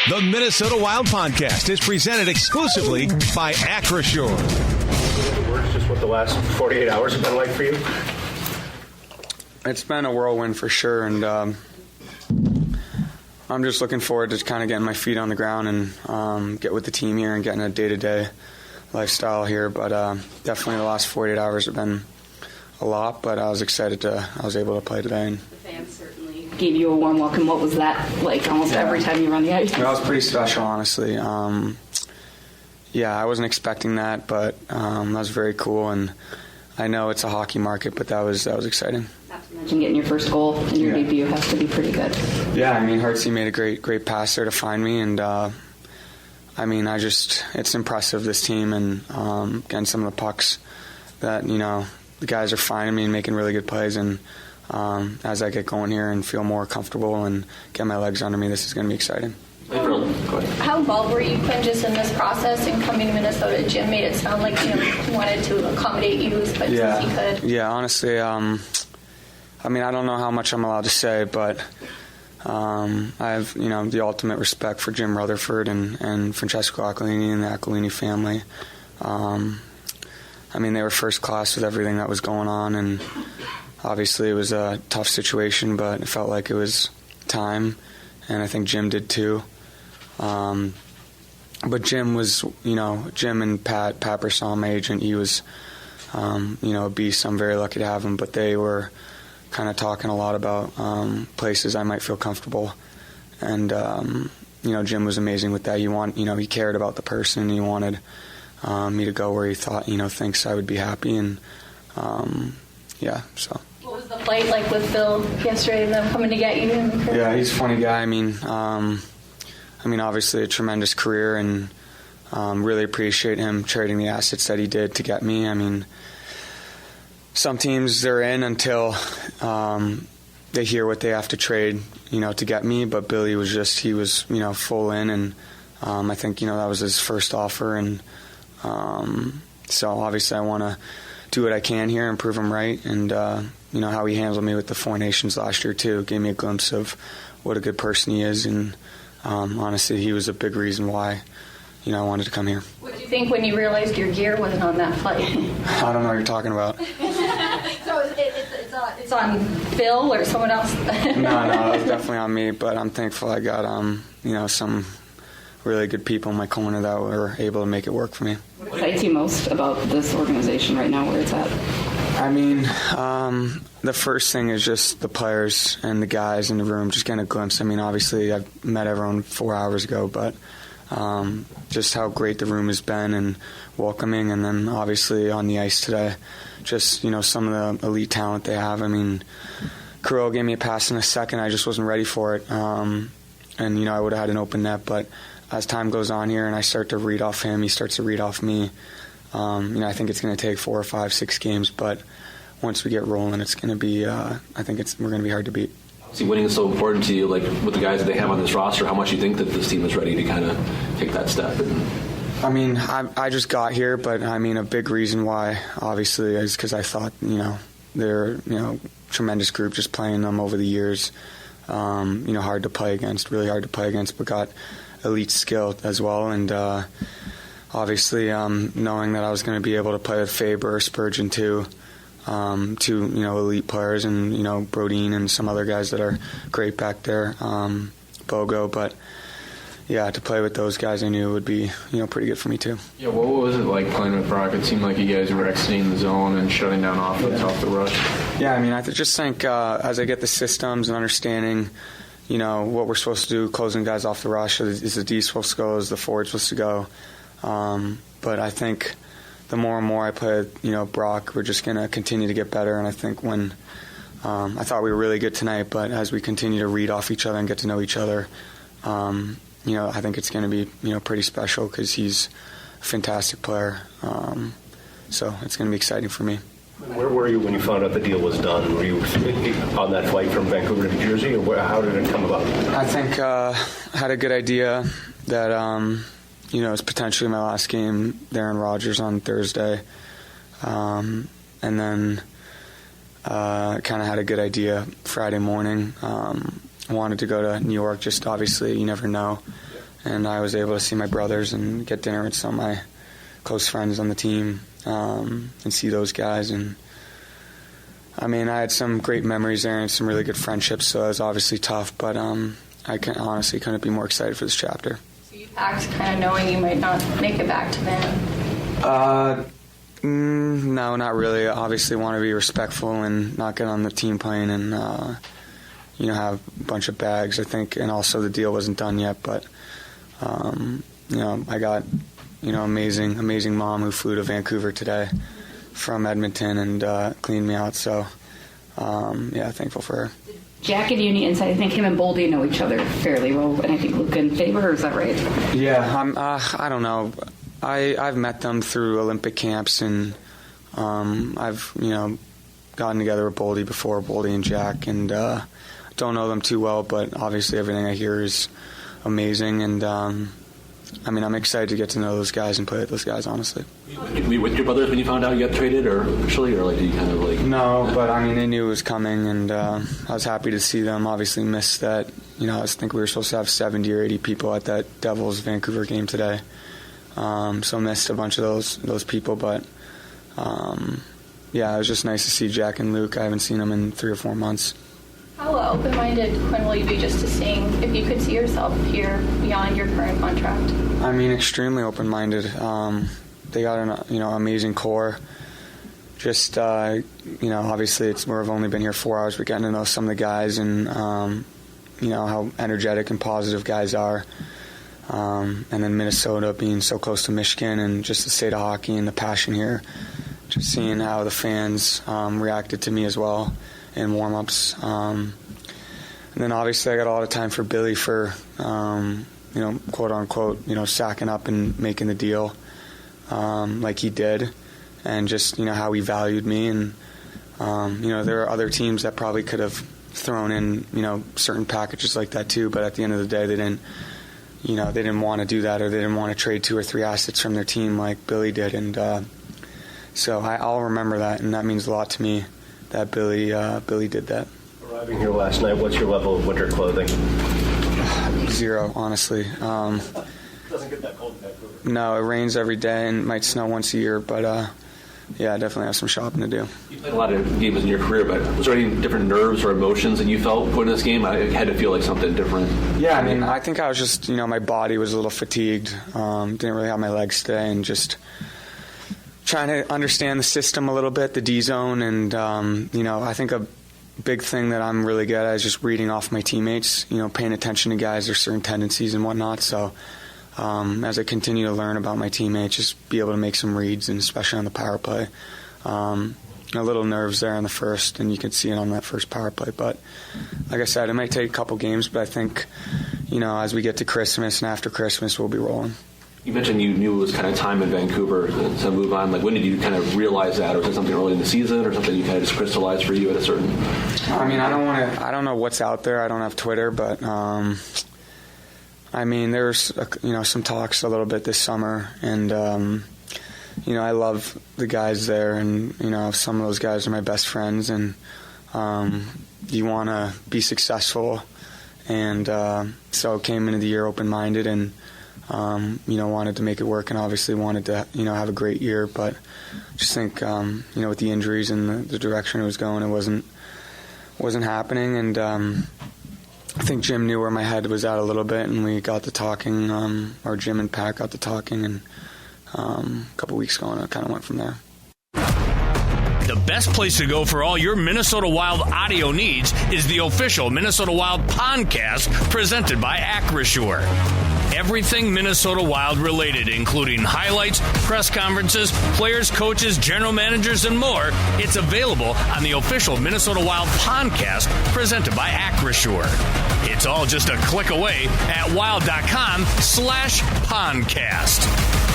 The Minnesota Wild Podcast is presented exclusively by Acrisure. Words, just what the last 48 hours have been like for you? It's been a whirlwind for sure, and I'm just looking forward to kind of getting my feet on the ground and get with the team here and getting a day-to-day lifestyle here. But definitely the last 48 hours have been a lot, but I was excited I was able to play today. And the fans certainly gave you a warm welcome. What was that like almost every time you were on the ice? That was pretty special, honestly. I wasn't expecting that, but that was very cool, and I know it's a hockey market, but that was exciting. Not to mention getting your first goal in your debut has to be pretty good. Yeah, I mean, Hartsey made a great pass there to find me, and it's impressive, this team, and getting some of the pucks that, the guys are finding me and making really good plays, and as I get going here and feel more comfortable and get my legs under me, this is going to be exciting. How involved were you, Quinn, just in this process and coming to Minnesota? Jim made it sound like he wanted to accommodate you as much as he could. Yeah, honestly, I don't know how much I'm allowed to say, but I have the ultimate respect for Jim Rutherford and Francesco Aquilini and the Aquilini family. They were first class with everything that was going on, and obviously it was a tough situation, but it felt like it was time, and I think Jim did too. But Jim was, Jim and Pat Purcell, my agent, he was, a beast. I'm very lucky to have him, but they were kind of talking a lot about places I might feel comfortable. And, Jim was amazing with that. He cared about the person. He wanted me to go where he thought, thinks I would be happy. And, so. What was the flight like with Bill yesterday and them coming to get you? Yeah, he's a funny guy. Obviously a tremendous career, and really appreciate him trading the assets that he did to get me. Some teams, they're in until they hear what they have to trade, to get me. But Billy was full in, and I think, that was his first offer. And so obviously I want to do what I can here and prove him right. And, how he handled me with the Four Nations last year, too, gave me a glimpse of what a good person he is. And honestly, he was a big reason why, I wanted to come here. What did you think when you realized your gear wasn't on that flight? I don't know what you're talking about. So it's on Phil or someone else? No, it was definitely on me, but I'm thankful I got, some really good people in my corner that were able to make it work for me. What excites you most about this organization right now, where it's at? The first thing is just the players and the guys in the room, just getting a glimpse. Obviously I've met everyone 4 hours ago, but just how great the room has been and welcoming, and then obviously on the ice today, just, some of the elite talent they have. Carrillo gave me a pass in a second. I just wasn't ready for it. And, I would have had an open net, but as time goes on here and I start to read off him, he starts to read off me. I think it's going to take 4 or 5, 6 games, but once we get rolling, it's going to be, we're going to be hard to beat. See, winning is so important to you, like with the guys that they have on this roster. How much do you think that this team is ready to kind of take that step? I just got here, but a big reason why, obviously, is because I thought, they're, tremendous group, just playing them over the years. Hard to play against, really hard to play against, but got elite skill as well. And obviously, knowing that I was going to be able to play with Faber, Spurgeon too, two elite players, and Brodeen and some other guys that are great back there, Bogo. But yeah, to play with those guys, I knew it would be pretty good for me too. Yeah, what was it like playing with Brock? It seemed like you guys were exiting the zone and shutting down offense off the rush. Yeah, I just think as I get the systems and understanding, what we're supposed to do, closing guys off the rush, is the D supposed to go, is the forward supposed to go. But I think the more and more I play with, Brock, we're just going to continue to get better. And I think when I thought we were really good tonight, but as we continue to read off each other and get to know each other, I think it's going to be, pretty special because he's a fantastic player. So it's going to be exciting for me. Where were you when you found out the deal was done? Were you on that flight from Vancouver to New Jersey, or how did it come about? I think I had a good idea that, it's potentially my last game there in Rogers on Thursday. And then kind of had a good idea Friday morning. Wanted to go to New York, just obviously you never know. and I was able to see my brothers and get dinner with some of my close friends on the team and see those guys. And I mean, I had some great memories there and some really good friendships, so it was obviously tough, but I honestly couldn't be more excited for this chapter. So you packed kind of knowing you might not make it back to Van? No, not really. I obviously want to be respectful and not get on the team plane and, have a bunch of bags, I think. And also the deal wasn't done yet, but, I got, amazing mom who flew to Vancouver today from Edmonton and cleaned me out. So, thankful for her. Jack gave you any insight? I think him and Boldy know each other fairly well, and I think look in favor, or is that right? Yeah, I don't know. I've met them through Olympic camps, and I've gotten together with Boldy before, Boldy and Jack, and don't know them too well, but obviously everything I hear is amazing, and I'm excited to get to know those guys and play with those guys, honestly. Were you with your brothers when you found out you got traded, or officially, or did you kind of No, but they knew it was coming, and I was happy to see them. Obviously missed that. I think we were supposed to have 70 or 80 people at that Devils Vancouver game today. So missed a bunch of those people, but it was just nice to see Jack and Luke. I haven't seen them in 3 or 4 months. How open-minded, Quinn, will you be just to seeing if you could see yourself here beyond your current contract? Extremely open-minded. They got an amazing core. Just obviously we've only been here 4 hours, but getting to know some of the guys and how energetic and positive guys are. And then Minnesota being so close to Michigan and just the state of hockey and the passion here. Just seeing how the fans reacted to me as well in warm-ups. And then obviously I got a lot of time for Billy for, quote-unquote, sacking up and making the deal like he did. And just, how he valued me. And, there are other teams that probably could have thrown in, certain packages like that too. But at the end of the day, they didn't want to do that, or they didn't want to trade 2 or 3 assets from their team like Billy did. And so I'll remember that, and that means a lot to me that Billy did that. Arriving here last night, what's your level of winter clothing? 0, honestly. Doesn't get that cold in Vancouver. No, it rains every day and might snow once a year, but I definitely have some shopping to do. You played a lot of games in your career, but was there any different nerves or emotions that you felt put in this game? I had to feel like something different. Yeah, I think I was just, my body was a little fatigued. Didn't really have my legs today, and just trying to understand the system a little bit, the D zone, and I think a big thing that I'm really good at is just reading off my teammates, paying attention to guys, their certain tendencies and whatnot. So as I continue to learn about my teammates, just be able to make some reads, and especially on the power play. A little nerves there on the first, and you can see it on that first power play. But like I said, it might take a couple games, but I think, as we get to Christmas and after Christmas, we'll be rolling. You mentioned you knew it was kind of time in Vancouver to move on. Like, when did you kind of realize that? Or was it something early in the season, or something you kind of just crystallized for you at a certain... I don't know what's out there. I don't have Twitter, but there's some talks a little bit this summer, and I love the guys there, and some of those guys are my best friends, and you want to be successful, and so came into the year open-minded, and wanted to make it work, and obviously wanted to have a great year, but just think with the injuries and the direction it was going, it wasn't happening, and I think Jim knew where my head was at a little bit, and we got to talking, or Jim and Pat got to talking, and a couple weeks ago, and it kind of went from there. The best place to go for all your Minnesota Wild audio needs is the official Minnesota Wild podcast presented by Acrisure. Everything Minnesota Wild related, including highlights, press conferences, players, coaches, general managers, and more. It's available on the official Minnesota Wild podcast presented by Acrisure. It's all just a click away at wild.com/podcast.